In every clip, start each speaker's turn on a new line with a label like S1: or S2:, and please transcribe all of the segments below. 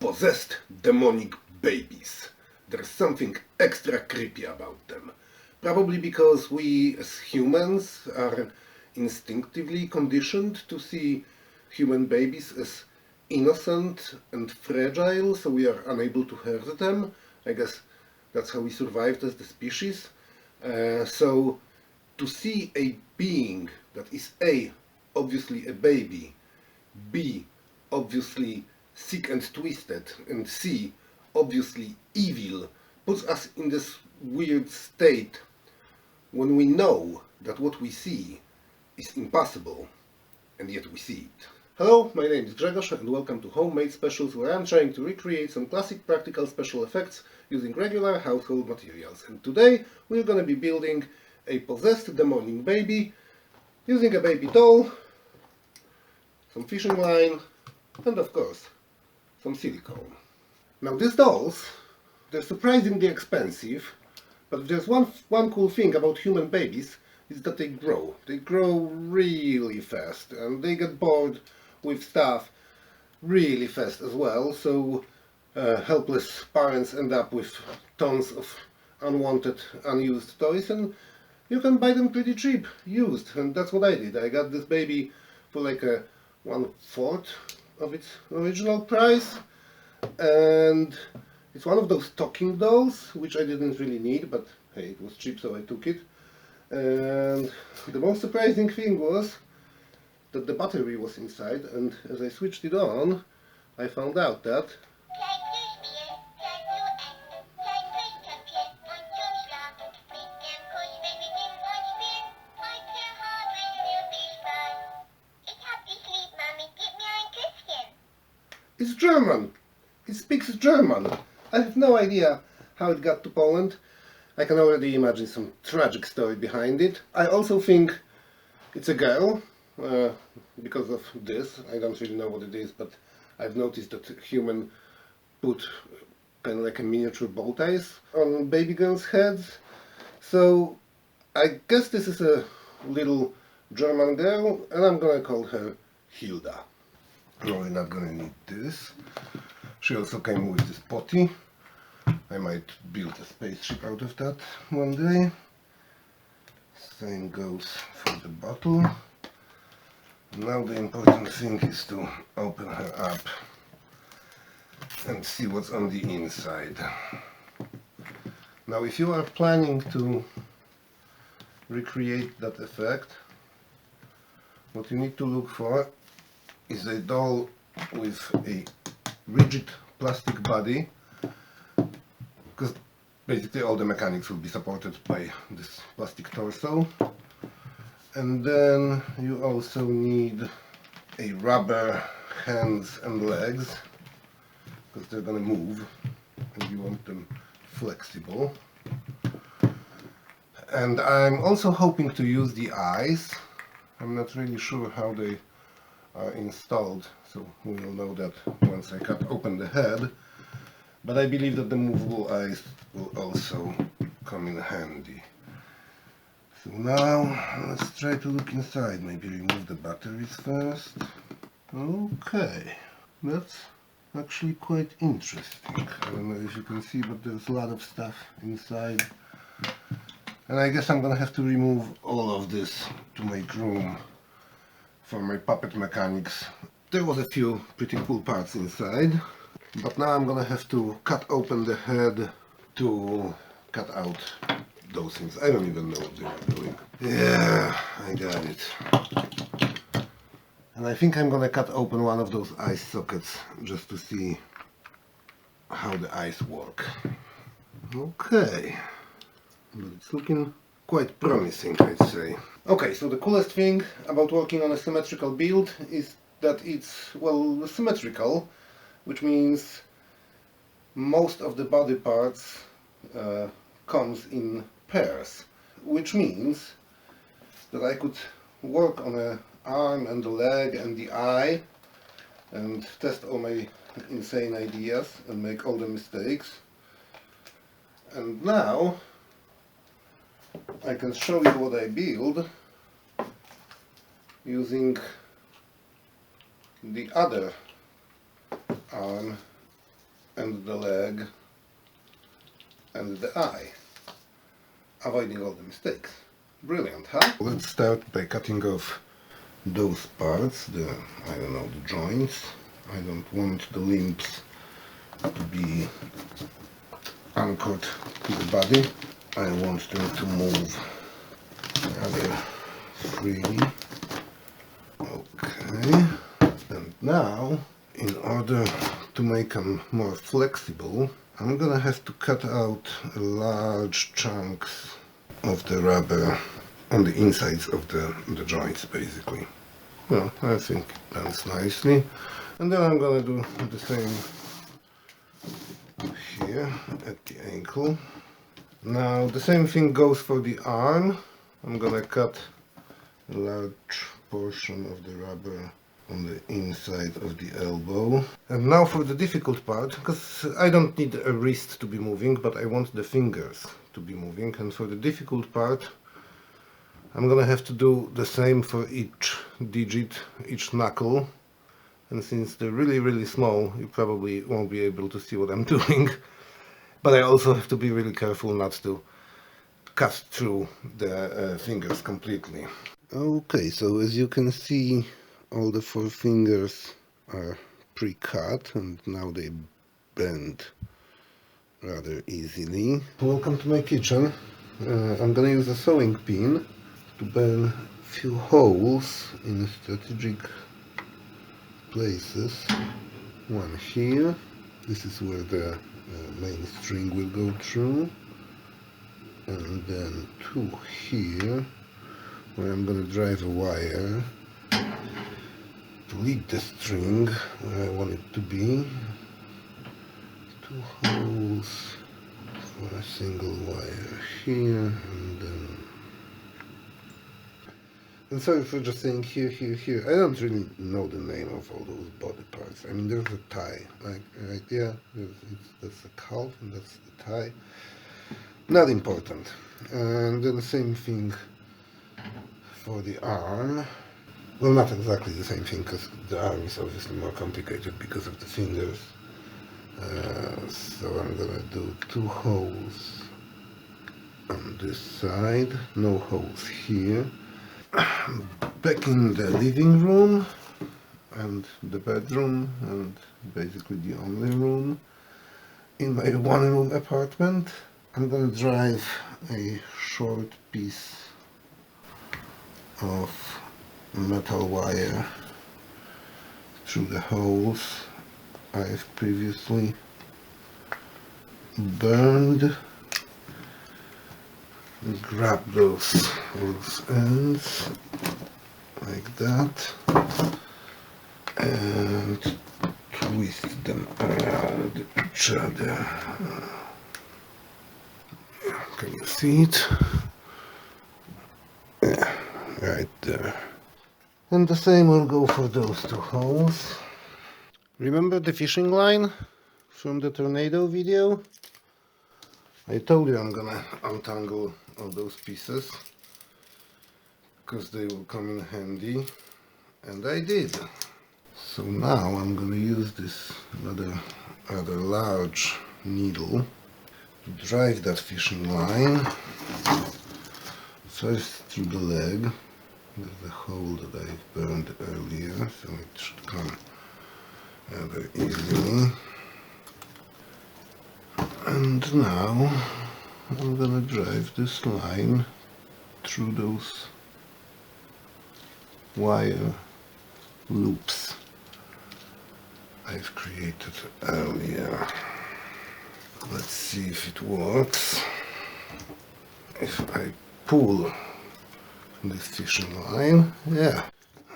S1: possessed demonic babies. There's something extra creepy about them. Probably because we as humans are instinctively conditioned to see human babies as innocent and fragile, so we are unable to hurt them. I guess that's how we survived as the species. So to see a being that is A, obviously a baby, B, obviously sick and twisted, and C, obviously evil, puts us in this weird state when we know that what we see is impossible, and yet we see it. Hello, my name is Grzegorz and welcome to Homemade Specials, where I'm trying to recreate some classic practical special effects using regular household materials. And today we're going to be building a possessed demonic baby using a baby doll, some fishing line, and of course some silicone. Now these dolls, they're surprisingly expensive, but if there's one cool thing about human babies is that they grow. They grow really fast and they get bored with stuff really fast as well, so helpless parents end up with tons of unwanted, unused toys, and you can buy them pretty cheap, used, and that's what I did. I got this baby for like a 1/4 of its original price, and it's one of those talking dolls, which I didn't really need, but hey, it was cheap, so I took it. And the most surprising thing was that the battery was inside, and as I switched it on, I found out that it's German! It speaks German! I have no idea how it got to Poland. I can already imagine some tragic story behind it. I also think it's a girl, because of this. I don't really know what it is, but I've noticed that humans put kind of like a miniature bow ties on baby girls' heads. So I guess this is a little German girl, and I'm gonna call her Hilda. No, we're not gonna need this. She also came with this potty. I might build a spaceship out of that one day. Same goes for the bottle. Now the important thing is to open her up and see what's on the inside. Now if you are planning to recreate that effect, what you need to look for is a doll with a rigid plastic body, because basically all the mechanics will be supported by this plastic torso. And then you also need a rubber hands and legs, because they're gonna move and you want them flexible. And I'm also hoping to use the eyes. I'm not really sure how they are installed, so we will know that once I cut open the head. But I believe that the movable eyes will also come in handy. So now let's try to look inside. Maybe remove the batteries first. Okay, that's actually quite interesting. I don't know if you can see, but there's a lot of stuff inside. And I guess I'm gonna have to remove all of this to make room for my puppet mechanics. There was a few pretty cool parts inside, but now I'm gonna have to cut open the head to cut out those things. I don't even know what they're doing. Yeah, I got it. And I think I'm gonna cut open one of those eye sockets just to see how the eyes work. Okay, but it's looking quite promising, I'd say. Okay, so the coolest thing about working on a symmetrical build is that it's, well, symmetrical, which means most of the body parts comes in pairs, which means that I could work on an arm and the leg and the eye and test all my insane ideas and make all the mistakes. And now I can show you what I build using the other arm and the leg and the eye, avoiding all the mistakes. Brilliant, huh? Let's start by cutting off those parts, the joints. I don't want the limbs to be anchored to the body. I want them to move rather freely. Okay, and now, in order to make them more flexible, I'm gonna have to cut out large chunks of the rubber on the insides of the joints, basically. Well, I think it bends nicely. And then I'm gonna do the same here at the ankle. Now the same thing goes for the arm. I'm gonna cut a large portion of the rubber on the inside of the elbow. And now for the difficult part, because I don't need a wrist to be moving, but I want the fingers to be moving. And for the difficult part, I'm gonna have to do the same for each digit, each knuckle. And since they're really small, you probably won't be able to see what I'm doing. But I also have to be really careful not to cut through the fingers completely. Okay, so as you can see, all the 4 fingers are pre-cut and now they bend rather easily. Welcome to my kitchen. I'm gonna use a sewing pin to burn a few holes in strategic places. One here, this is where the main string will go through, and then 2 here where I'm going to drive a wire to lead the string where I want it to be. 2 holes for a single wire here, and then, and sorry for just saying here. I don't really know the name of all those body parts. I mean, there's a tie, like right there, that's the calf and that's the tie. Not important. And then the same thing for the arm. Well, not exactly the same thing, because the arm is obviously more complicated because of the fingers. So I'm gonna do 2 holes on this side, no holes here. Back in the living room and the bedroom, and basically the only room in my 1-room apartment, I'm gonna drive a short piece of metal wire through the holes I've previously burned. Grab those loose ends like that and twist them around each other. Can you see it? Yeah, right there. And the same will go for those 2 holes. Remember the fishing line from the tornado video? I told you I'm gonna untangle all those pieces because they will come in handy, and I did. So now I'm gonna use this rather large needle to drive that fishing line first through the leg. There's the hole that I burned earlier, so it should come rather easily. And now I'm gonna drive this line through those wire loops I've created earlier. Let's see if it works. If I pull this fishing line, yeah.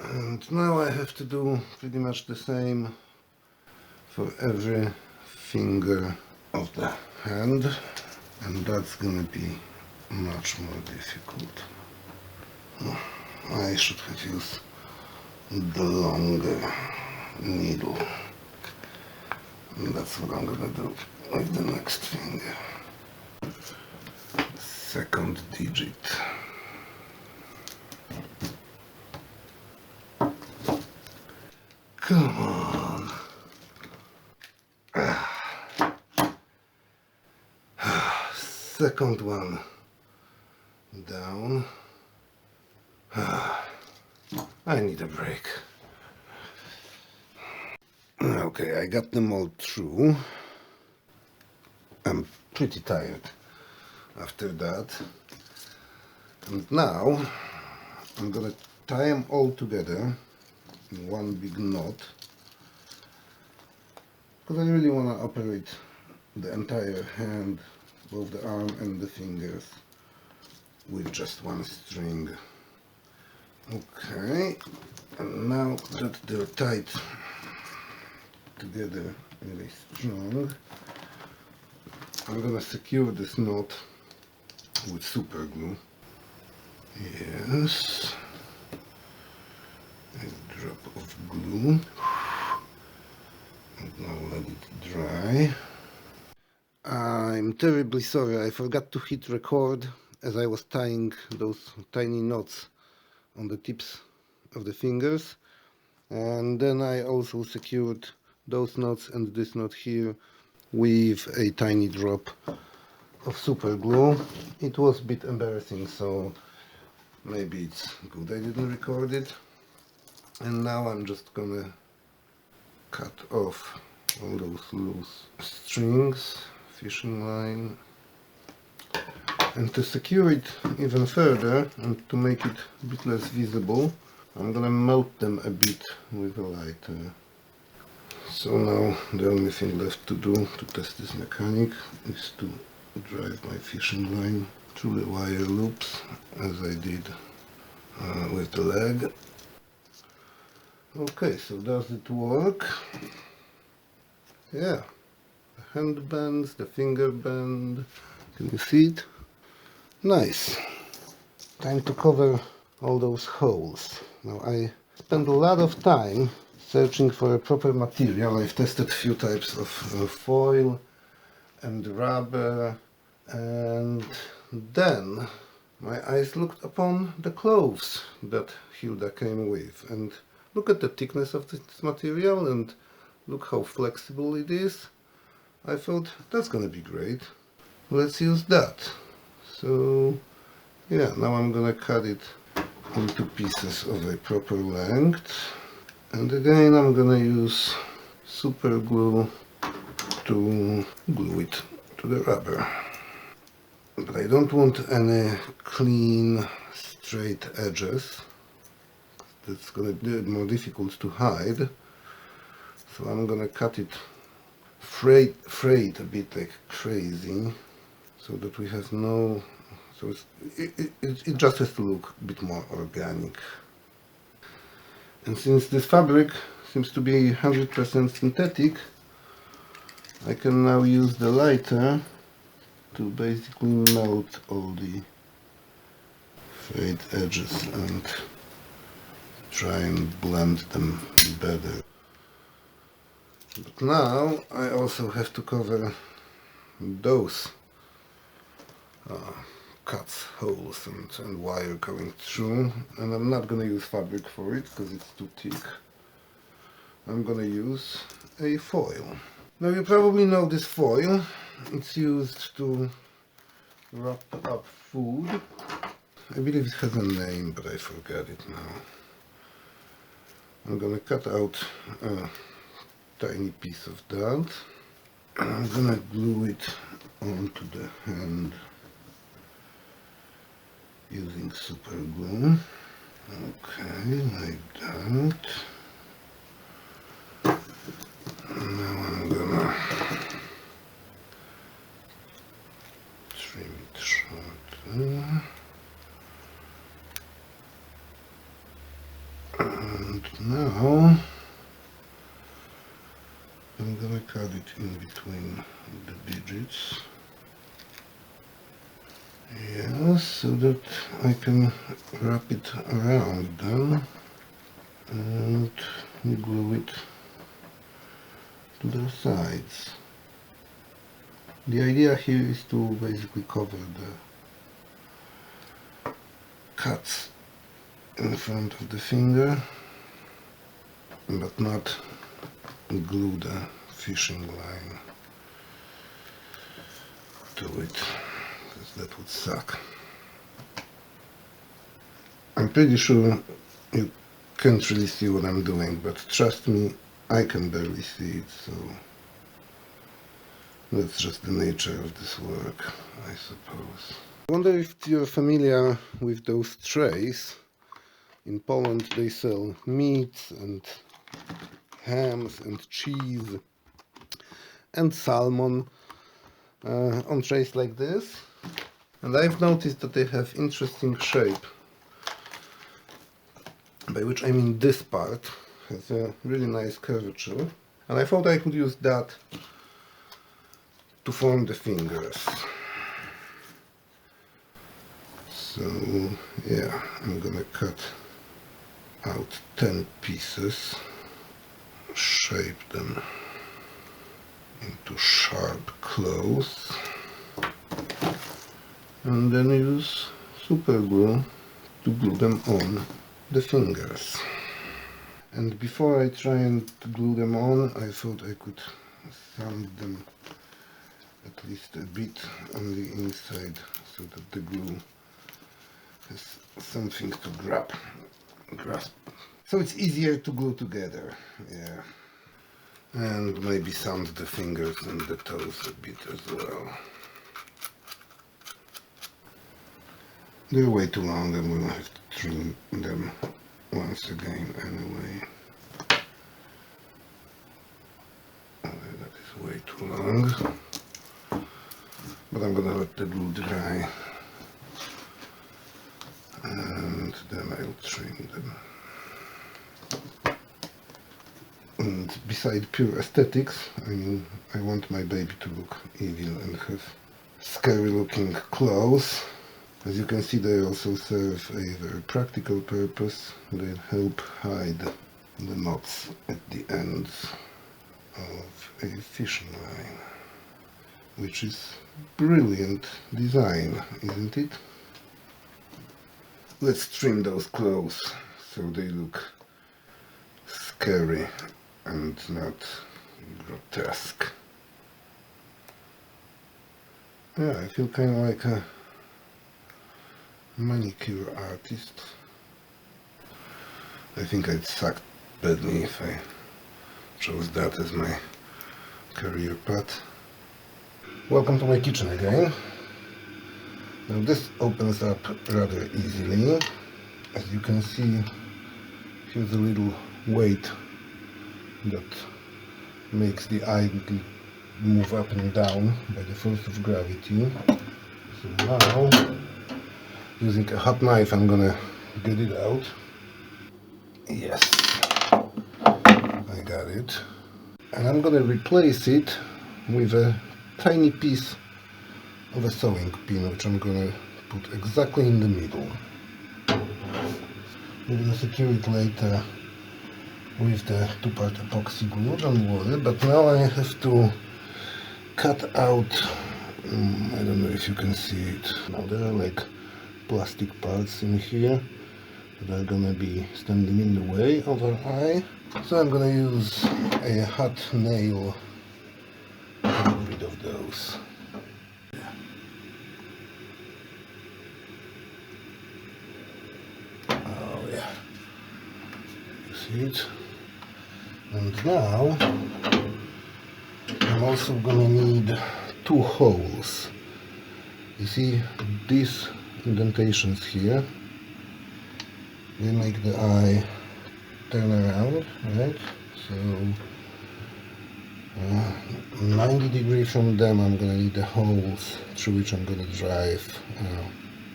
S1: And now I have to do pretty much the same for every finger of the hand, and that's gonna be much more difficult. I should have used the longer needle. And that's what I'm gonna do with the next finger. Second digit. Come on. second one down. I need a break. Okay, I got them all through. I'm pretty tired after that. And now I'm gonna tie them all together in one big knot, because I really want to operate the entire hand, both the arm and the fingers, with just one string. Okay, and now that they're tied together really strong, I'm gonna secure this knot with super glue. Yes, a drop of glue, and now let it dry. I'm terribly sorry, I forgot to hit record as I was tying those tiny knots on the tips of the fingers, and then I also secured those knots and this knot here with a tiny drop of super glue. It was a bit embarrassing, so maybe it's good I didn't record it. And now I'm just gonna cut off all those loose strings, fishing line, and to secure it even further and to make it a bit less visible, I'm gonna melt them a bit with a lighter. So now the only thing left to do to test this mechanic is to drive my fishing line through the wire loops as I did with the leg. Okay, so does it work? Yeah, the hand bends, the finger bend. Can you see it? Nice. Time to cover all those holes. Now I spent a lot of time searching for a proper material. I've tested a few types of foil and rubber, and then my eyes looked upon the clothes that Hilda came with, and look at the thickness of this material and look how flexible it is. I thought that's gonna be great. Let's use that. So yeah, now I'm gonna cut it into pieces of a proper length, and again I'm gonna use super glue to glue it to the rubber. But I don't want any clean straight edges. That's gonna be more difficult to hide. So I'm gonna cut it frayed a bit like crazy, so that we have no, so it just has to look a bit more organic. And since this fabric seems to be 100% synthetic, I can now use the lighter to basically melt all the frayed edges and try and blend them better. But now I also have to cover those cuts, holes and wire going through, and I'm not gonna use fabric for it because it's too thick. I'm gonna use a foil. Now you probably know this foil. It's used to wrap up food. I believe it has a name, but I forget it now. I'm gonna cut out a tiny piece of that, and I'm gonna glue it onto the hand using super glue. Okay, like that. Now I'm gonna trim it short. And now I'm gonna cut it in between the digits. Yes, so that I can wrap it around them and glue it to the sides. The idea here is to basically cover the cuts in front of the finger, but not glue the fishing line to it. that would suck. I'm pretty sure you can't really see what I'm doing, but trust me, I can barely see it, so that's just the nature of this work, I suppose. I wonder if you're familiar with those trays. In Poland they sell meats and hams and cheese and salmon on trays like this. And I've noticed that they have interesting shape. By which I mean this part has a really nice curvature. And I thought I could use that to form the fingers. So yeah, I'm gonna cut out 10 pieces, shape them into sharp claws, and then use super glue to glue them on the fingers. And before I try and glue them on, I thought I could sand them at least a bit on the inside so that the glue has something to grasp. So it's easier to glue together, yeah. And maybe sand the fingers and the toes a bit as well. They're way too long, I'm gonna have to trim them once again anyway. That is way too long. But I'm gonna let the glue dry. And then I'll trim them. And beside pure aesthetics, I mean, I want my baby to look evil and have scary looking claws. As you can see, they also serve a very practical purpose. They help hide the knots at the ends of a fishing line, which is brilliant design, isn't it? Let's trim those claws so they look scary and not grotesque. Yeah, I feel kind of like a manicure artist. I think I'd suck badly if I chose that as my career path. Welcome to my kitchen again. Now this opens up rather easily. As you can see, here's a little weight that makes the eye move up and down by the force of gravity. So now, using a hot knife, I'm gonna get it out. Yes, I got it. And I'm gonna replace it with a tiny piece of a sewing pin, which I'm gonna put exactly in the middle. We're gonna secure it later with the two-part epoxy glue, don't worry, but now I have to cut out, I don't know if you can see it. Now there are like plastic parts in here that are gonna be standing in the way of our eye. So I'm gonna use a hot nail to get rid of those. Oh yeah, you see it? And now I'm also gonna need 2 holes. You see these indentations here? They make the eye turn around, right? So 90 degrees from them I'm gonna need the holes through which I'm gonna drive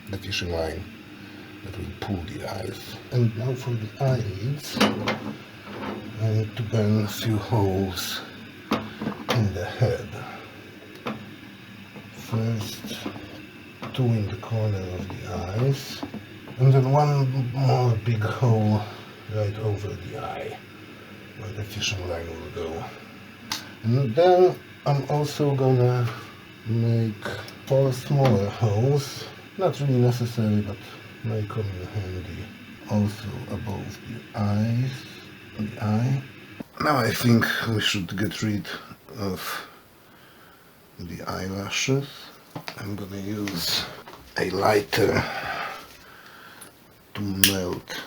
S1: the fishing line that will pull the eyes. And now for the eyelids, I need to burn a few holes in the head. First 2 in the corner of the eyes, and then 1 more big hole right over the eye where the fishing line will go. And then I'm also gonna make 4 smaller holes, not really necessary, but may come in handy, also above the eye. Now I think we should get rid of the eyelashes. I'm gonna use a lighter to melt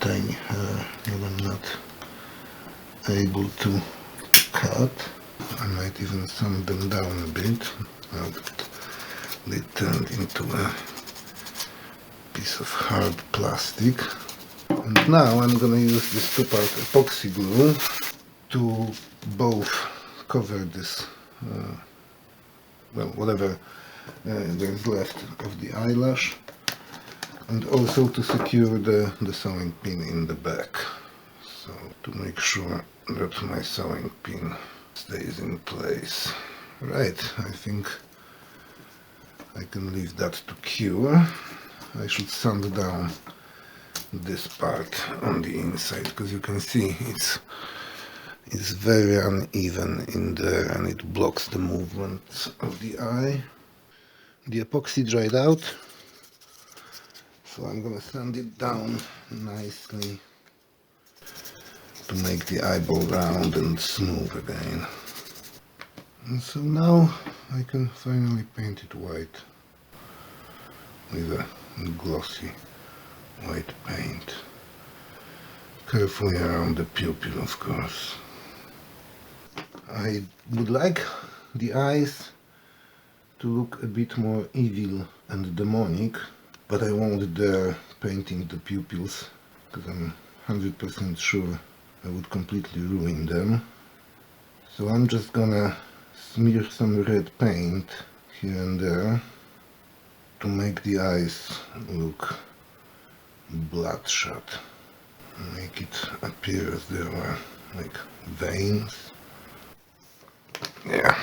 S1: tiny hair that I'm not able to cut. I might even sand them down a bit now that they turned into a piece of hard plastic. And now I'm gonna use this two-part epoxy glue to both cover this, well, whatever there's left of the eyelash, and also to secure the sewing pin in the back. So to make sure that my sewing pin stays in place. Right, I think I can leave that to cure. I should sand down this part on the inside, because you can see it's very uneven in there and it blocks the movement of the eye. The epoxy dried out, so I'm gonna sand it down nicely to make the eyeball round and smooth again. And so now I can finally paint it white with a glossy white paint. Carefully around the pupil, of course. I would like the eyes to look a bit more evil and demonic, but I won't dare painting the pupils because I'm 100% sure I would completely ruin them. So I'm just gonna smear some red paint here and there to make the eyes look bloodshot. Make it appear as there were like veins. Yeah,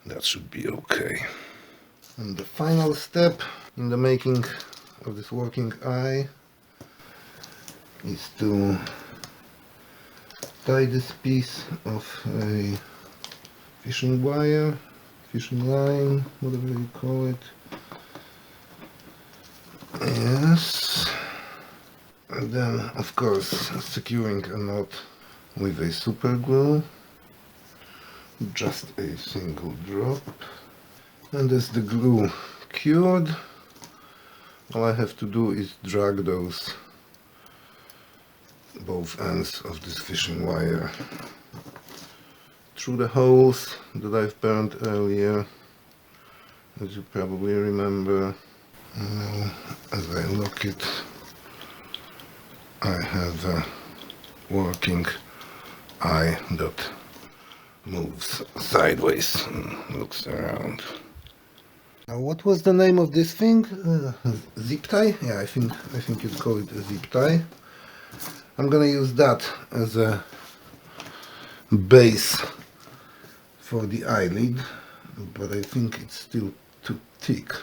S1: that should be okay. And the final step in the making of this working eye is to tie this piece of a fishing wire, fishing line, whatever you call it. Yes. And then, of course, securing a knot with a super glue. Just a single drop. And as the glue cured, all I have to do is drag those both ends of this fishing wire through the holes that I've burned earlier, as you probably remember. Now, as I lock it, I have a working eye that moves sideways and looks around. Now, what was the name of this thing? Zip tie? Yeah, I think you'd call it a zip tie. I'm gonna use that as a base for the eyelid, but I think it's still too thick.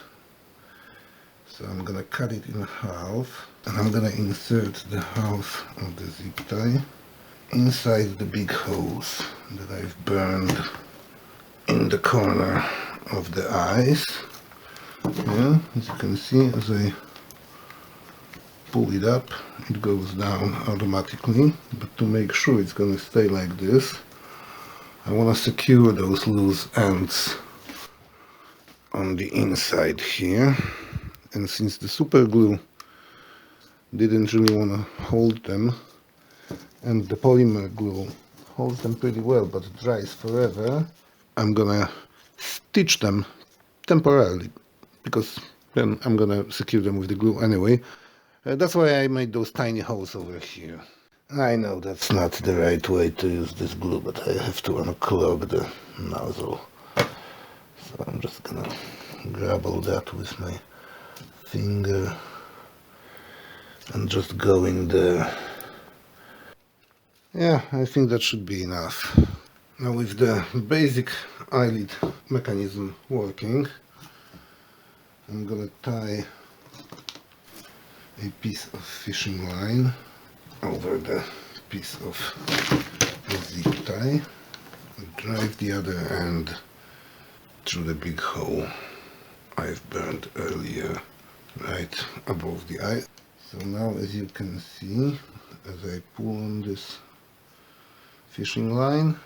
S1: So I'm gonna cut it in half, and I'm gonna insert the half of the zip tie inside the big holes that I've burned in the corner of the eyes. Yeah, as you can see, as I pull it up, it goes down automatically, but to make sure it's gonna stay like this, I want to secure those loose ends on the inside here. And since the super glue didn't really want to hold them, and the polymer glue holds them pretty well but dries forever, I'm gonna stitch them temporarily, because then I'm gonna secure them with the glue anyway. That's why I made those tiny holes over here. I know that's not the right way to use this glue, but I have to unclog the nozzle. So I'm just gonna grab all that with my finger and just go in there. Yeah, I think that should be enough. Now, with the basic eyelid mechanism working, I'm gonna tie a piece of fishing line over the piece of zip tie, drive the other end through the big hole I've burned earlier right above the eye. So now, as you can see, as I pull on this fishing line,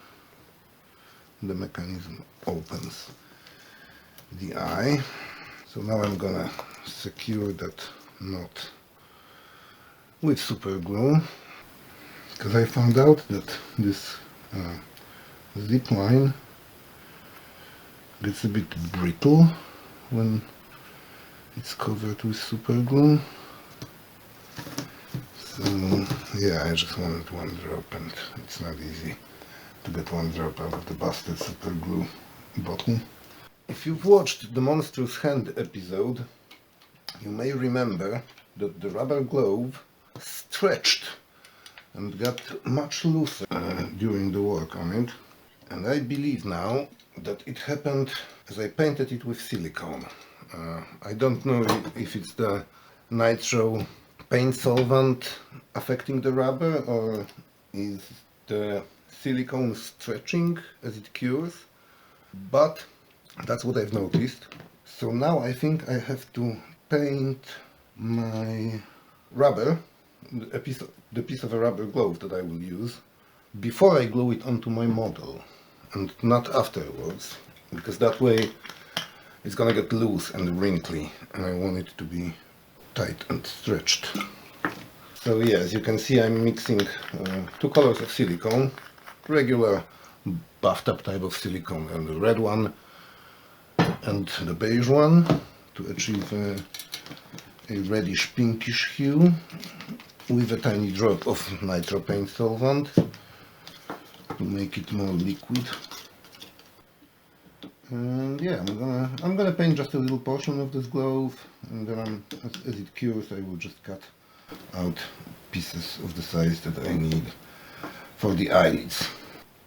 S1: the mechanism opens the eye. So now I'm gonna secure that knot with super glue, because I found out that this zip line gets a bit brittle when it's covered with super glue. So yeah, I just wanted one drop, and it's not easy to get one drop out of the busted super glue bottle. If you've watched the Monstrous Hand episode, you may remember that the rubber glove stretched and got much looser during the work on it. And I believe now that it happened as I painted it with silicone. I don't know if it's the nitro paint solvent affecting the rubber, or is the silicone stretching as it cures, but that's what I've noticed. So now I think I have to paint my rubber, the piece of a rubber glove that I will use, before I glue it onto my model, and not afterwards, because that way it's gonna get loose and wrinkly, and I want it to be tight and stretched. So yeah, as you can see, I'm mixing two colors of silicone, regular bathtub type of silicone, and the red one and the beige one, to achieve a reddish pinkish hue, with a tiny drop of nitro paint solvent to make it more liquid. And yeah, I'm gonna paint just a little portion of this glove, and then as it cures I will just cut out pieces of the size that I need for the eyelids.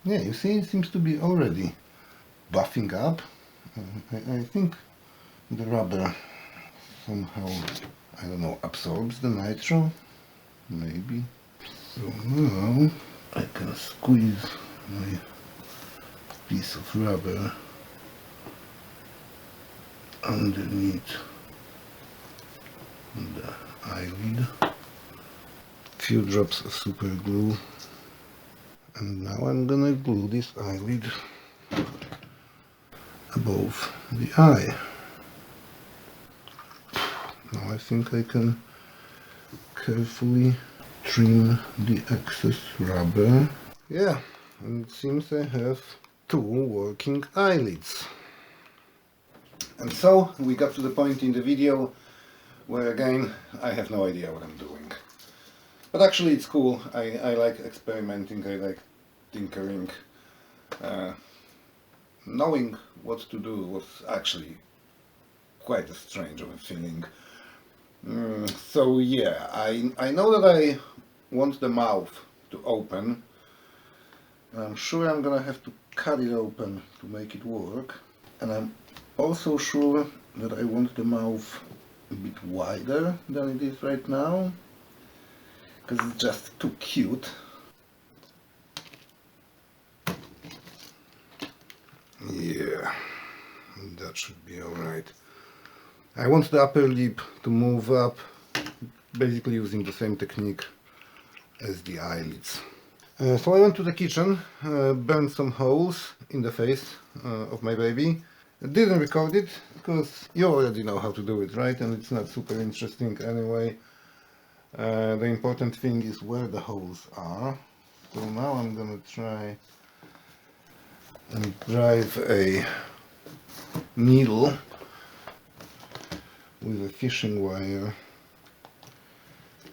S1: Yeah, you see, it seems to be already buffing up. I think the rubber somehow, I don't know, absorbs the nitro, maybe. So now I can squeeze my piece of rubber underneath the eyelid. Few drops of super glue, and now I'm gonna glue this eyelid above the eye. Now I think I can carefully trim the excess rubber. Yeah, and it seems I have two working eyelids. And so we got to the point in the video where again I have no idea what I'm doing. But actually it's cool. I like experimenting, I like tinkering. Knowing what to do was actually quite a strange of a feeling. So yeah, I know that I want the mouth to open. I'm sure I'm gonna have to cut it open to make it work. And I'm also sure that I want the mouth a bit wider than it is right now, because it's just too cute. Yeah, that should be alright. I want the upper lip to move up, basically using the same technique as the eyelids. So I went to the kitchen, burned some holes in the face of my baby. I didn't record it because you already know how to do it, right? And it's not super interesting anyway. The important thing is where the holes are. So now I'm gonna try and drive a needle with a fishing wire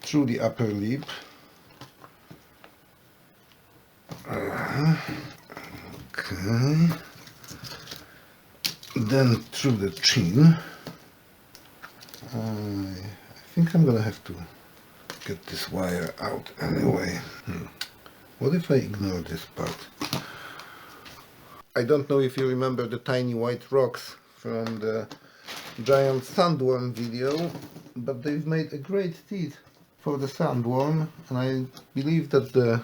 S1: through the upper lip. Okay. Then through the chin. I think I'm gonna have to get this wire out anyway. What if I ignore this part? I don't know if you remember the tiny white rocks from the giant sandworm video, but they've made a great teeth for the sandworm, and I believe that the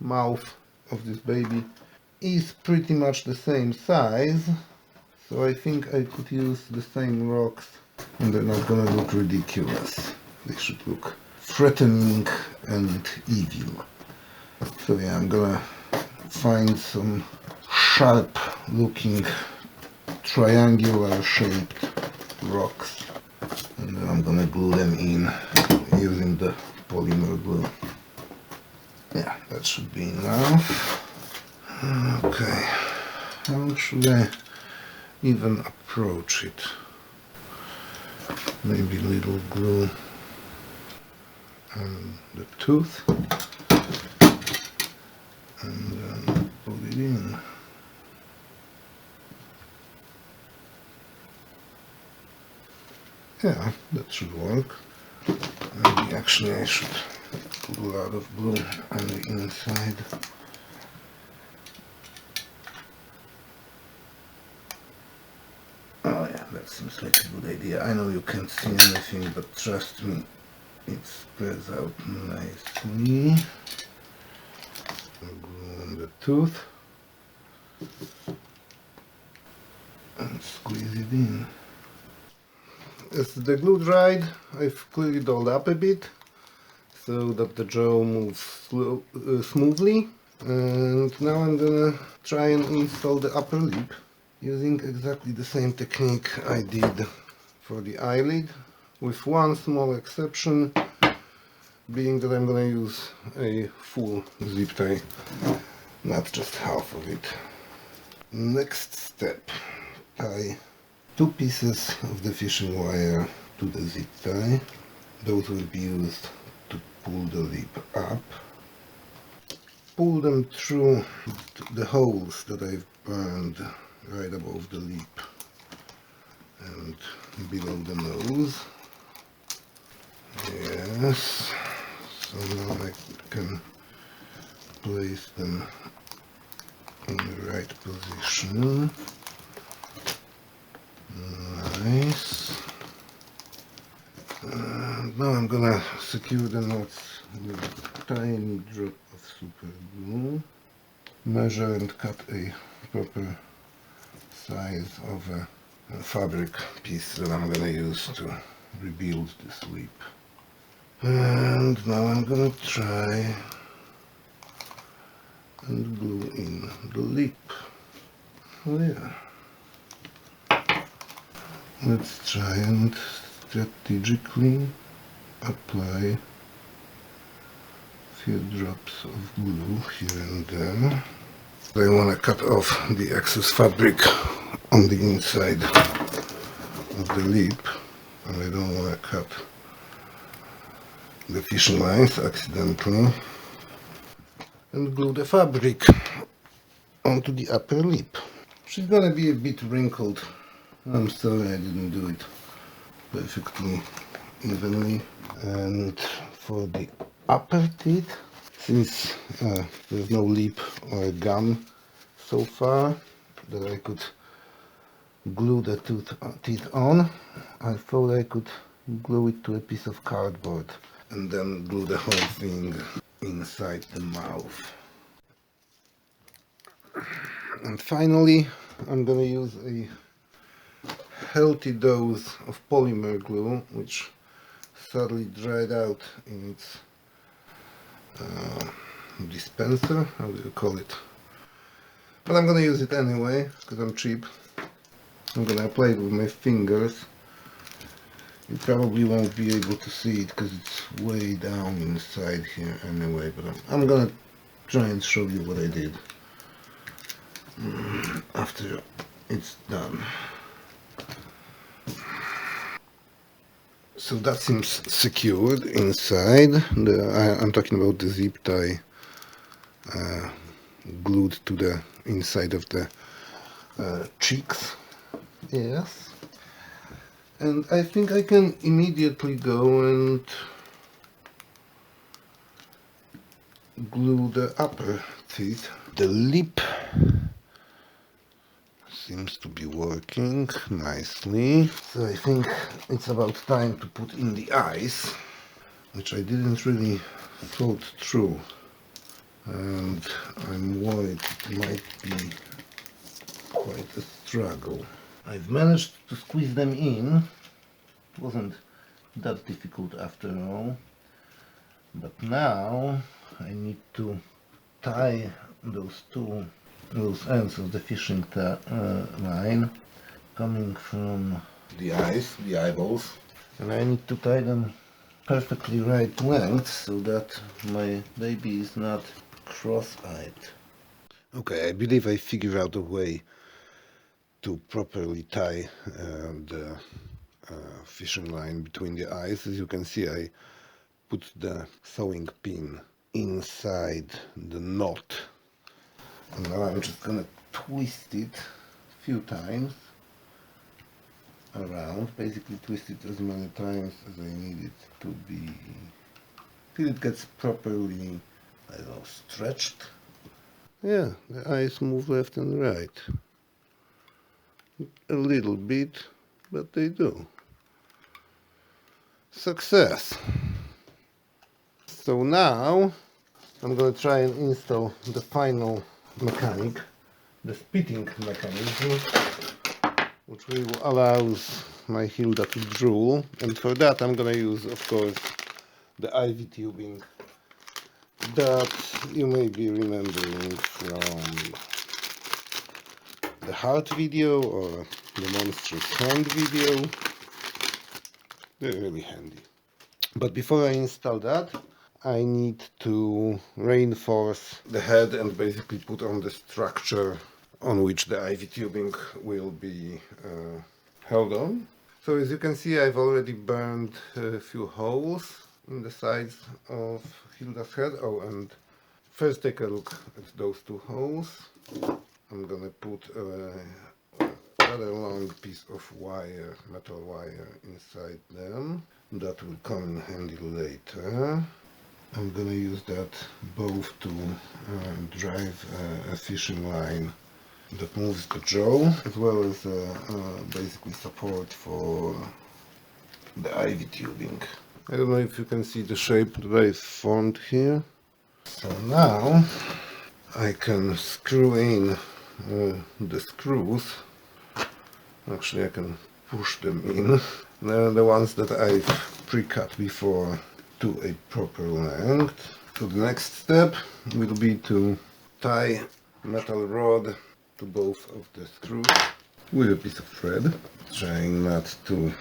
S1: mouth of this baby is pretty much the same size, so I think I could use the same rocks and they're not gonna look ridiculous. They should look threatening and evil. So yeah, I'm gonna find some sharp looking triangular shaped rocks, and then I'm gonna glue them in using the polymer glue. Yeah, that should be enough. Okay, how should I even approach it? Maybe little glue on the tooth and then put it in. Yeah, that should work. Maybe actually I should put a lot of glue on the inside. Oh yeah, that seems like a good idea. I know you can't see anything, but trust me, it spreads out nicely. Glue on the tooth and squeeze it in. As the glue dried, I've cleared it all up a bit so that the jaw moves smoothly. And now I'm gonna try and install the upper lip using exactly the same technique I did for the eyelid, with one small exception being that I'm gonna use a full zip tie, not just half of it. Next step, tie 2 pieces of the fishing wire to the zip tie. Those will be used to pull the lip up. Pull them through the holes that I've burned right above the lip and below the nose. Yes, so now I can place them in the right position. Nice. And now I'm gonna secure the knots with a tiny drop of super glue. Measure and cut a proper size of a fabric piece that I'm gonna use to rebuild this lip. And now I'm gonna try and glue in the lip. Oh yeah. Let's try and strategically apply a few drops of glue here and there. I want to cut off the excess fabric on the inside of the lip, and I don't want to cut the fishing lines accidentally, and glue the fabric onto the upper lip. She's gonna be a bit wrinkled. I'm sorry I didn't do it perfectly evenly. And for the upper teeth, since there's no lip or gum so far that I could glue the teeth on, I thought I could glue it to a piece of cardboard and then glue the whole thing inside the mouth. And finally, I'm gonna use a healthy dose of polymer glue, which sadly dried out in its dispenser, how do you call it? But I'm gonna use it anyway, because I'm cheap. I'm gonna apply it with my fingers. You probably won't be able to see it because it's way down inside here anyway, but I'm gonna try and show you what I did after it's done. So that seems secured inside. I'm talking about the zip tie glued to the inside of the cheeks. Yes. And I think I can immediately go and glue the upper teeth. The lip seems to be working nicely. So I think it's about time to put in the eyes, which I didn't really thought through. And I'm worried it might be quite a struggle. I've managed to squeeze them in. It wasn't that difficult after all. But now I need to tie those ends of the fishing line coming from the eyes, the eyeballs. And I need to tie them perfectly right length so that my baby is not cross-eyed. Okay, I believe I figured out a way to properly tie the fishing line between the eyes. As you can see, I put the sewing pin inside the knot. And now I'm just gonna twist it a few times around, basically twist it as many times as I need it to be, till it gets properly, I don't know, stretched. Yeah, the eyes move left and right. A little bit, but they do. Success! So now I'm going to try and install the final mechanic, the spitting mechanism, which will allow my Hilda to drool, and for that I'm going to use, of course, the IV tubing that you may be remembering from the heart video or the monstrous hand video. They're really handy. But before I install that, I need to reinforce the head and basically put on the structure on which the IV tubing will be held on. So as you can see, I've already burned a few holes in the sides of Hilda's head. Oh, and first take a look at those two holes. I'm gonna put a rather long piece of wire, metal wire, inside them. That will come in handy later. I'm gonna use that both to drive a fishing line that moves the jaw, as well as basically support for the IV tubing. I don't know if you can see the shape that I formed here. So now I can screw in the screws. Actually, I can push them in. The ones that I've pre-cut before to a proper length. So the next step will be to tie metal rod to both of the screws with a piece of thread, trying not to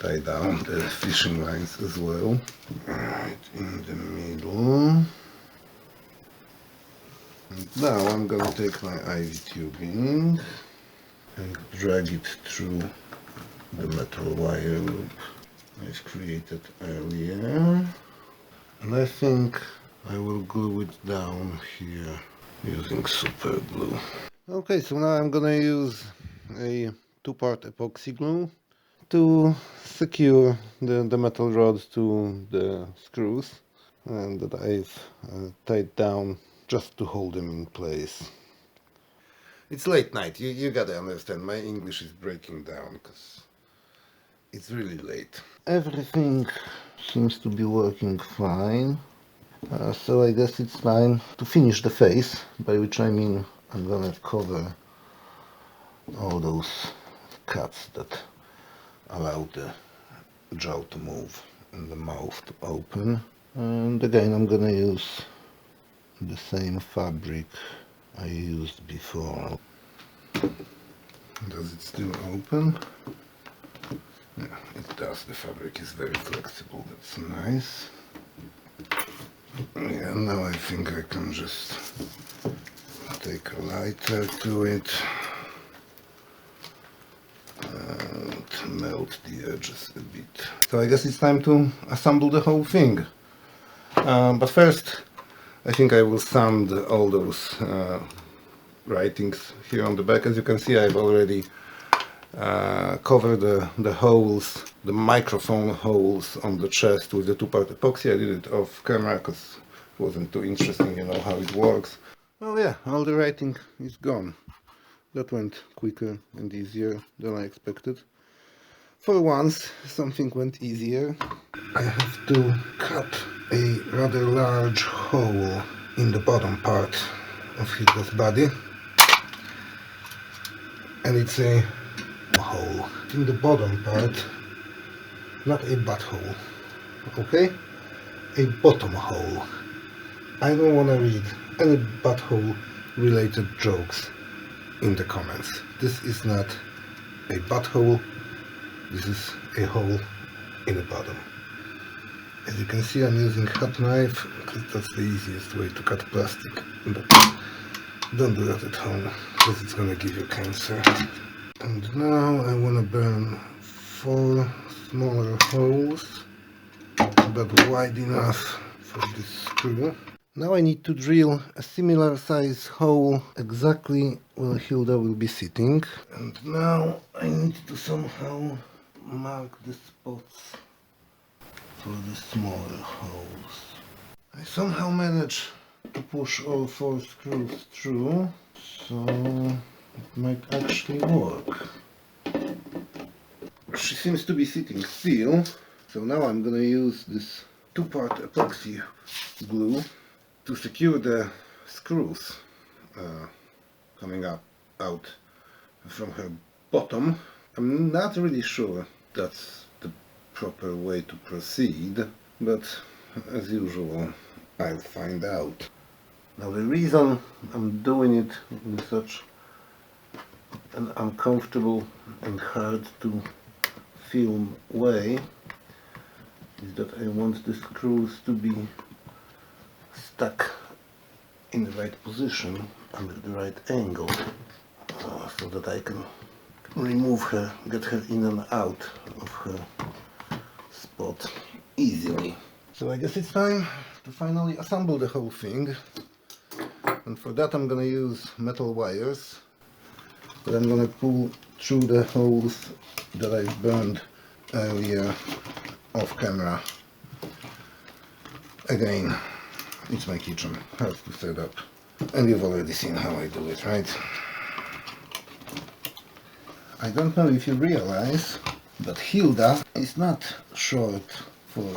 S1: tie down the fishing lines as well. Right in the middle. And now I'm gonna take my IV tubing and drag it through the metal wire loop I've created earlier. And I think I will glue it down here using super glue. Okay, so now I'm gonna use a two-part epoxy glue to secure the metal rod to the screws, and that I've tied down just to hold them in place. It's late night, you gotta understand, my English is breaking down because it's really late. Everything seems to be working fine, so I guess it's time to finish the face, by which I mean I'm gonna cover all those cuts that allow the jaw to move and the mouth to open. And again, I'm gonna use the same fabric I used before. Does it still open? Yeah, it does. The fabric is very flexible. That's nice. Yeah, now I think I can just take a lighter to it and melt the edges a bit. So I guess it's time to assemble the whole thing. But first, I think I will sand all those writings here on the back. As you can see, I've already covered the holes, the microphone holes on the chest with the two-part epoxy. I did it off camera because it wasn't too interesting, you know how it works. Well, yeah, all the writing is gone. That went quicker and easier than I expected. For once, something went easier. I have to cut a rather large hole in the bottom part of Hitler's body. And it's a hole in the bottom part, not a butthole, okay? A bottom hole. I don't want to read any butthole related jokes in the comments. This is not a butthole, this is a hole in the bottom. As you can see, I'm using hot knife because that's the easiest way to cut plastic, but don't do that at home because it's gonna give you cancer. And now I want to burn 4 smaller holes, but wide enough for this screw. Now I need to drill a similar size hole exactly where Hilda will be sitting. And now I need to somehow mark the spots for the smaller holes. I somehow managed to push all 4 screws through, so it might actually work. She seems to be sitting still, so now I'm gonna use this 2-part epoxy glue to secure the screws coming out from her bottom. I'm not really sure that's the proper way to proceed, but as usual I'll find out. Now the reason I'm doing it in such an uncomfortable and hard to film way is that I want the screws to be stuck in the right position and at the right angle, so that I can remove her, get her in and out of her spot easily. So I guess it's time to finally assemble the whole thing, and for that I'm gonna use metal wires that I'm gonna pull through the holes that I burned earlier off camera. Again, it's my kitchen, hard to set up, and you've already seen how I do it, right? I don't know if you realize, but Hilda is not short for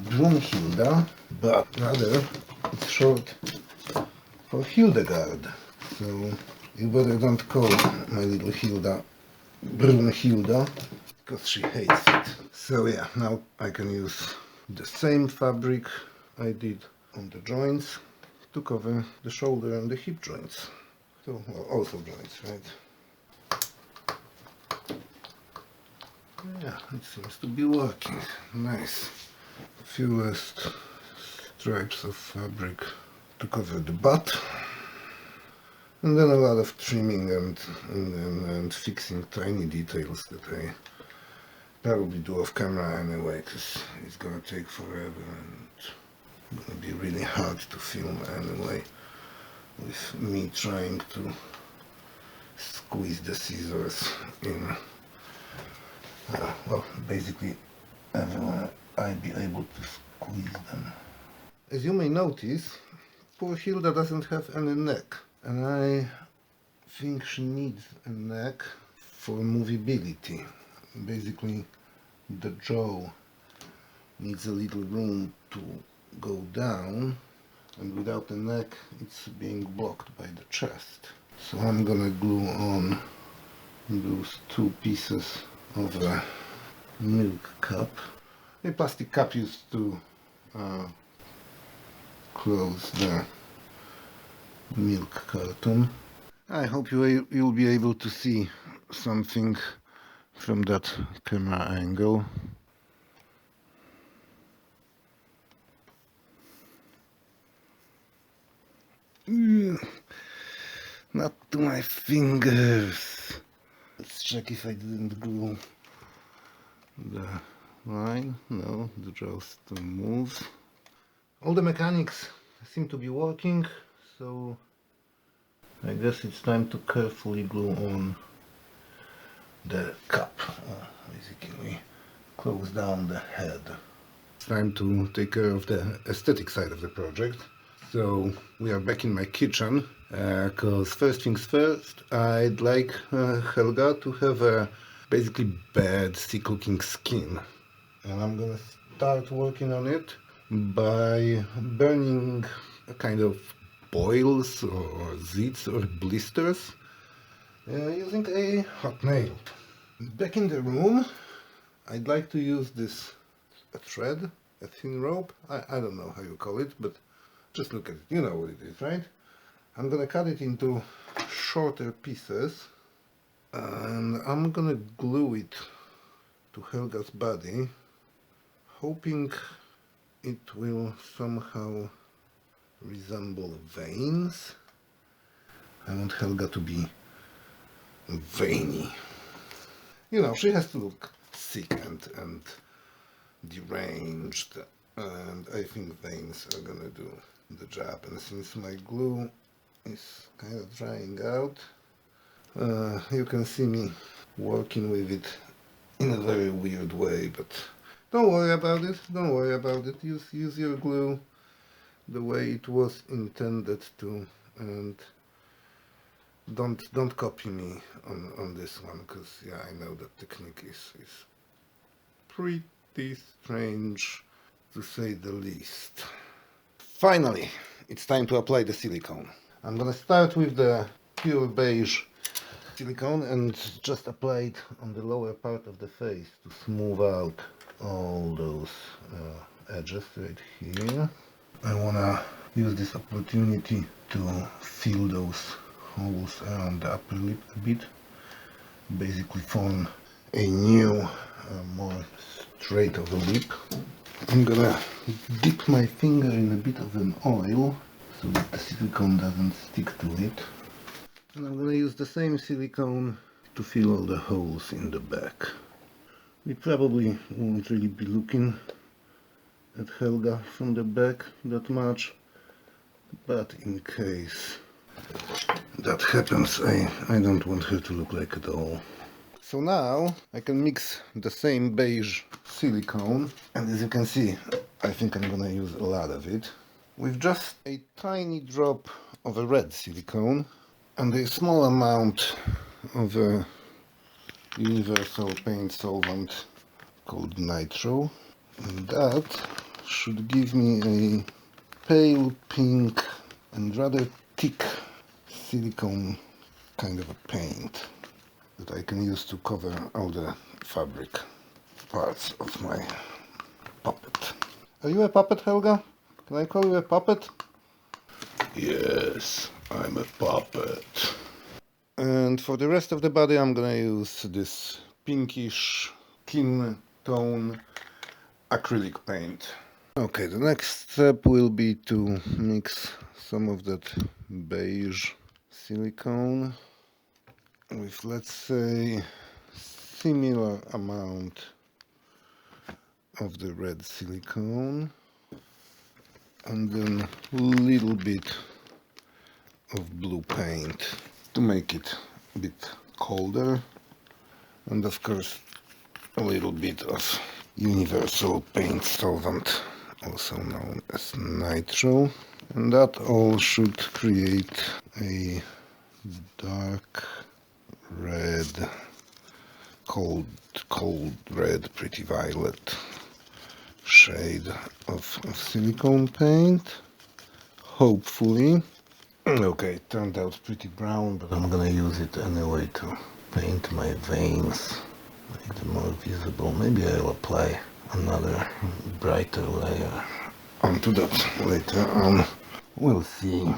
S1: Brunhilda, but rather it's short for Hildegard. So you better don't call my little Hilda Brunhilda, because she hates it. So yeah, now I can use the same fabric I did on the joints to cover the shoulder and the hip joints. So, well, also joints, right? Yeah, it seems to be working. Nice. A few last stripes of fabric to cover the butt. And then a lot of trimming and fixing tiny details that I probably do off camera anyway, because it's gonna take forever and it's gonna be really hard to film anyway, with me trying to squeeze the scissors in, well, basically everywhere I'd be able to squeeze them. As you may notice, poor Hilda doesn't have any neck, and I think she needs a neck for movability. Basically, the jaw needs a little room to go down, and without a neck it's being blocked by the chest. So I'm gonna glue on those 2 pieces of a milk cup, a plastic cup used to close the milk carton. I hope you'll be able to see something from that camera angle. Not to my fingers. Let's check if I didn't glue the line. No, the jaw still moves. All the mechanics seem to be working, so I guess it's time to carefully glue on the cup. Basically close down the head. It's time to take care of the aesthetic side of the project. So we are back in my kitchen, because first things first, I'd like Helga to have a basically bad, sick-looking skin. And I'm gonna start working on it by burning a kind of boils or zits or blisters using a hot nail. Back in the room, I'd like to use this thread, a thin rope. I don't know how you call it, but just look at it, you know what it is, right? I'm gonna cut it into shorter pieces and I'm gonna glue it to Helga's body, hoping it will somehow resemble veins. I want Helga to be veiny. You know, she has to look sick and deranged, and I think veins are gonna do the job. And since my glue is kind of drying out, you can see me working with it in a very weird way, but don't worry about it, don't worry about it. Use your glue the way it was intended to, and don't copy me on this one, because yeah, I know that technique is pretty strange, to say the least. Finally, it's time to apply the silicone. I'm gonna start with the pure beige silicone and just apply it on the lower part of the face to smooth out all those edges right here. I wanna use this opportunity to fill those holes around the upper lip a bit, basically form a new, more straight of a lip. I'm gonna dip my finger in a bit of an oil so that the silicone doesn't stick to it. And I'm gonna use the same silicone to fill all the holes in the back. We probably won't really be looking at Helga from the back that much, but in case that happens, I don't want her to look like it all. So now I can mix the same beige silicone, and as you can see, I think I'm gonna use a lot of it, with just a tiny drop of a red silicone and a small amount of a universal paint solvent called nitro, and that should give me a pale pink and rather thick silicone kind of a paint that I can use to cover all the fabric parts of my puppet. Are you a puppet, Helga? Can I call you a puppet? Yes, I'm a puppet. And for the rest of the body I'm gonna use this pinkish skin tone acrylic paint. Okay, the next step will be to mix some of that beige silicone with, let's say, similar amount of the red silicone, and then a little bit of blue paint to make it a bit colder, and of course a little bit of universal paint solvent, also known as nitro, and that all should create a dark red, cold red, pretty violet shade of silicone paint, hopefully. Okay, it turned out pretty brown, but I'm gonna use it anyway to paint my veins, make them more visible. Maybe I'll apply another brighter layer onto that later on. We'll see.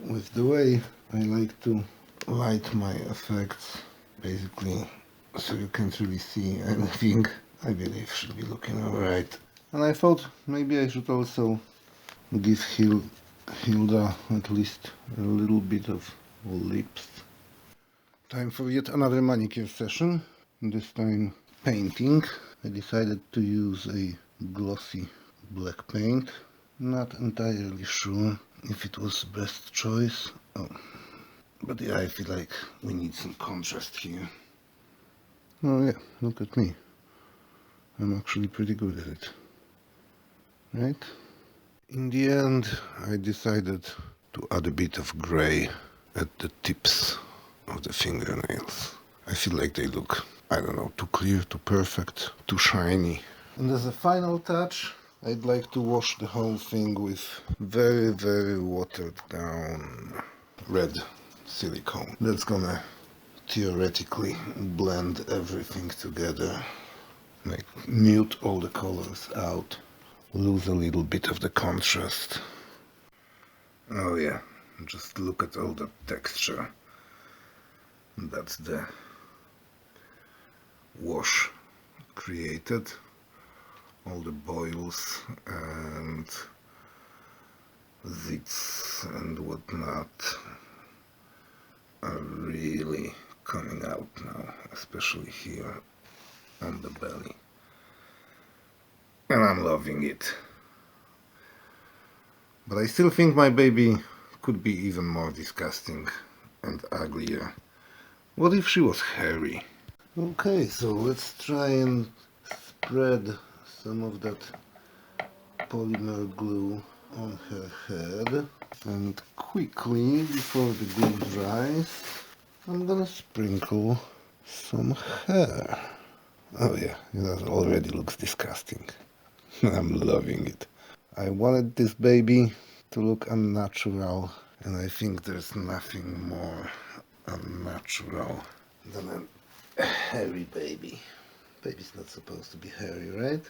S1: With the way I like to light my effects, basically, so you can't really see anything, I believe should be looking alright. And I thought maybe I should also give Hilda at least a little bit of lips. Time for yet another manicure session, this time painting. I decided to use a glossy black paint. Not entirely sure if it was the best choice. But yeah, I feel like we need some contrast here. Oh yeah, look at me. I'm actually pretty good at it. Right? In the end, I decided to add a bit of grey at the tips of the fingernails. I feel like they look, I don't know, too clear, too perfect, too shiny. And as a final touch, I'd like to wash the whole thing with very, very watered down red silicone. That's gonna theoretically blend everything together, like mute all the colors out, lose a little bit of the contrast. Oh yeah, just look at all the texture. That's the wash created. All the boils and zits and whatnot are really coming out now, especially here on the belly. And I'm loving it. But I still think my baby could be even more disgusting and uglier. What if she was hairy? Okay, so let's try and spread some of that polymer glue on her head. And quickly, before the glue dries, I'm gonna sprinkle some hair. Oh yeah, that already looks disgusting. I'm loving it. I wanted this baby to look unnatural, and I think there's nothing more unnatural than a hairy baby. Baby's not supposed to be hairy, right?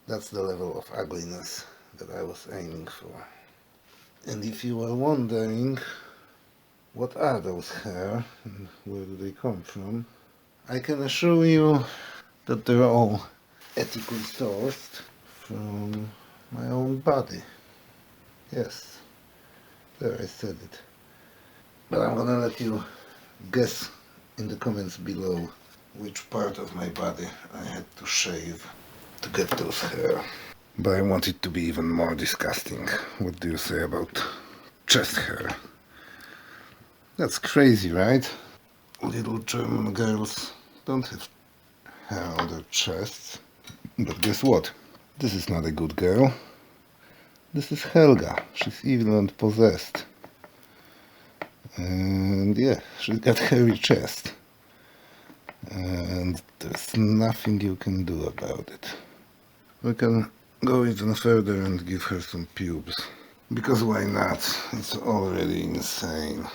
S1: That's the level of ugliness that I was aiming for. And if you are wondering what are those hair and where do they come from, I can assure you that they're all ethically sourced from my own body. Yes, there I said it. But I'm gonna let you guess in the comments below which part of my body I had to shave to get those hair. But I want it to be even more disgusting. What do you say about chest hair? That's crazy, right? Little German girls don't have hair on their chests. But guess what? This is not a good girl. This is Helga. She's evil and possessed. And yeah, she's got hairy chest. And there's nothing you can do about it. We can go even further and give her some pubes. Because why not? It's already insane.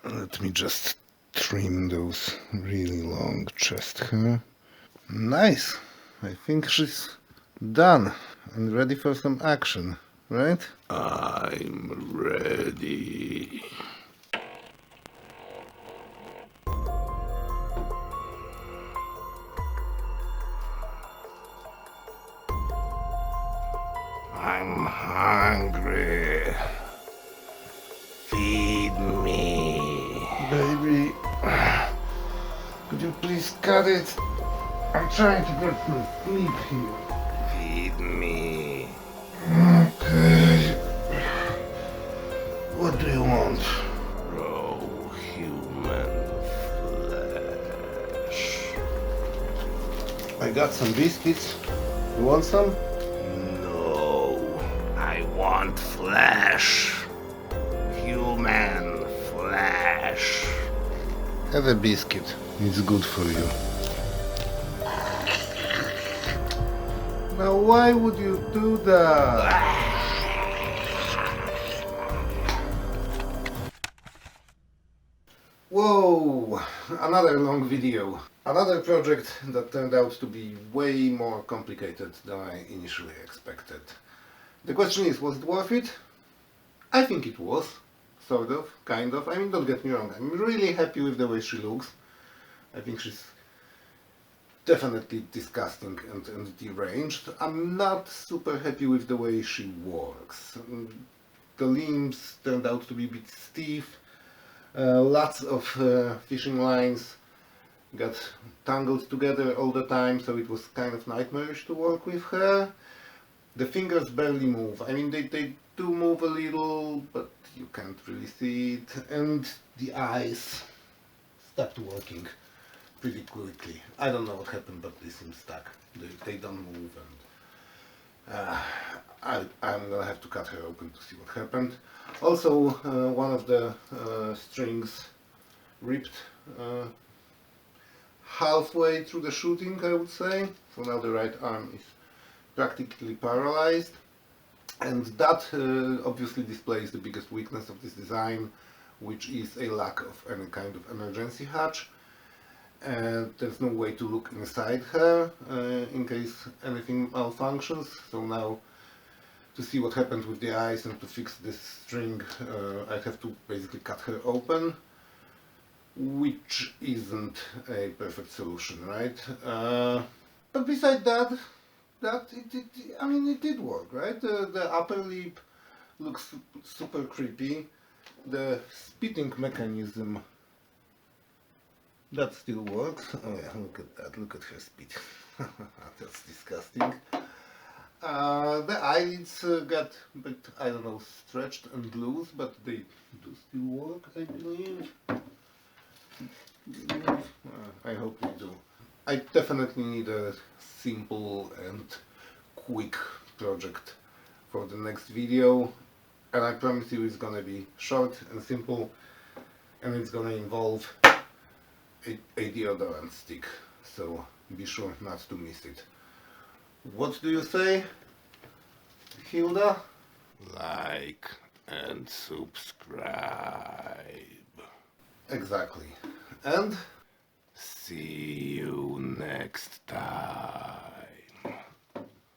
S1: Let me just trim those really long chest hair. Nice! I think she's done and ready for some action, right? I'm ready. I'm hungry. Feed me. Baby, could you please cut it? I'm trying to get some sleep here. Feed me. Okay. What do you want? Raw human flesh. I got some biscuits. You want some? No. I want flesh. Human flesh. Have a biscuit. It's good for you. Now why would you do that? Whoa! Another long video. Another project that turned out to be way more complicated than I initially expected. The question is, was it worth it? I think it was. Sort of, kind of. I mean, don't get me wrong. I'm really happy with the way she looks. I think she's definitely disgusting and deranged. I'm not super happy with the way she works. The limbs turned out to be a bit stiff. Lots of fishing lines got tangled together all the time, so it was kind of nightmarish to work with her. The fingers barely move. I mean, they do move a little, but you can't really see it. And the eyes stopped working pretty quickly. I don't know what happened, but they seem stuck. They don't move, and I'm gonna have to cut her open to see what happened. Also, one of the strings ripped halfway through the shooting, I would say. So now the right arm is practically paralyzed, and that obviously displays the biggest weakness of this design, which is a lack of any kind of emergency hatch. And there's no way to look inside her in case anything malfunctions. So now, to see what happened with the eyes and to fix this string, I have to basically cut her open, which isn't a perfect solution, right? But besides that, it did work, right? The upper lip looks super creepy. The spitting mechanism, that still works. Oh yeah, look at that, look at her spit. That's disgusting. The eyelids got a bit, I don't know, stretched and loose, but they do still work, I believe. I hope they do. I definitely need a simple and quick project for the next video, and I promise you it's gonna be short and simple, and it's gonna involve a deodorant stick, so be sure not to miss it. What do you say, Hilda?
S2: Like and subscribe.
S1: Exactly. And
S2: See you next time.